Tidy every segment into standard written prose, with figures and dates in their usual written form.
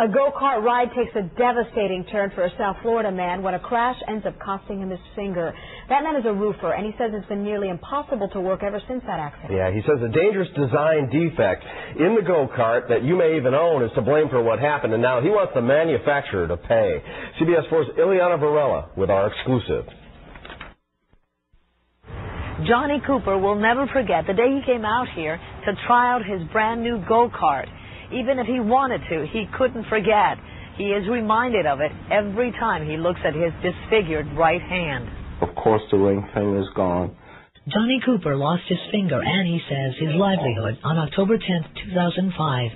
A go-kart ride takes a devastating turn for a South Florida man when a crash ends up costing him his finger. That man is a roofer, and he says it's been nearly impossible to work ever since that accident. Yeah, he says a dangerous design defect in the go-kart that you may even own is to blame for what happened, and now he wants the manufacturer to pay. CBS 4's Ileana Varela with our exclusive. Johnny Cooper will never forget the day he came out here to try out his brand new go-kart. Even if he wanted to, he couldn't forget. He is reminded of it every time he looks at his disfigured right hand. Of course, the ring finger is gone. Johnny Cooper lost his finger and, he says, his livelihood on October 10, 2005,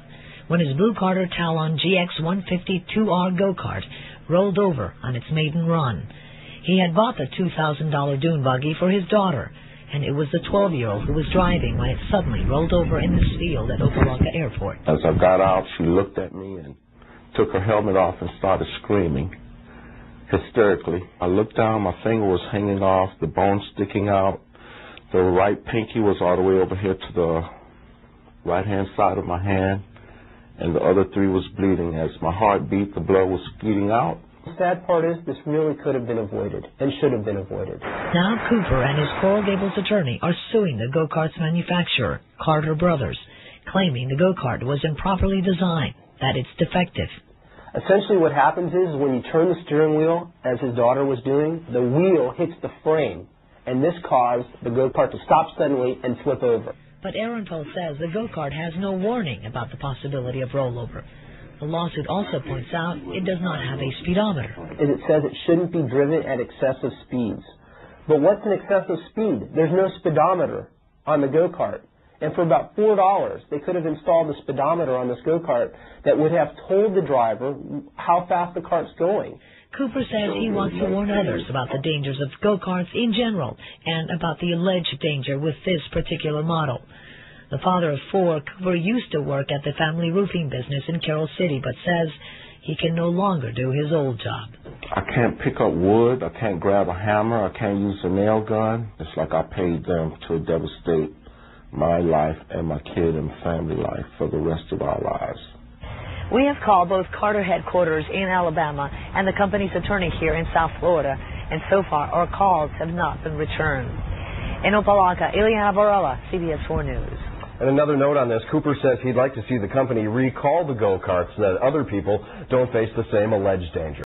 when his blue Carter Talon GX150 2R go-kart rolled over on its maiden run. He had bought the $2,000 dune buggy for his daughter, and it was the 12-year-old who was driving when it suddenly rolled over in this field at Opa Locka Airport. As I got out, she looked at me and took her helmet off and started screaming hysterically. I looked down, my finger was hanging off, the bone sticking out. The right pinky was all the way over here to the right-hand side of my hand, and the other three was bleeding. As my heart beat, the blood was bleeding out. The sad part is this really could have been avoided and should have been avoided. Now Cooper and his Coral Gables attorney are suing the go-kart's manufacturer, Carter Brothers, claiming the go-kart was improperly designed, that it's defective. Essentially what happens is when you turn the steering wheel, as his daughter was doing, the wheel hits the frame, and this caused the go-kart to stop suddenly and flip over. But Aronfeld says the go-kart has no warning about the possibility of rollover. The lawsuit also points out it does not have a speedometer. It says it shouldn't be driven at excessive speeds. But what's an excessive speed? There's no speedometer on the go-kart. And for about $4, they could have installed a speedometer on this go-kart that would have told the driver how fast the cart's going. Cooper says he wants to warn others about the dangers of go-karts in general and about the alleged danger with this particular model. The father of four, Cooper used to work at the family roofing business in Carroll City, but says he can no longer do his old job. I can't pick up wood, I can't grab a hammer, I can't use a nail gun. It's like I paid them to devastate my life and my kid and family life for the rest of our lives. We have called both Carter headquarters in Alabama and the company's attorney here in South Florida, and so far our calls have not been returned. In Opa Locka, Ileana Varela, CBS 4 News. And another note on this, Cooper says he'd like to see the company recall the go-karts so that other people don't face the same alleged danger.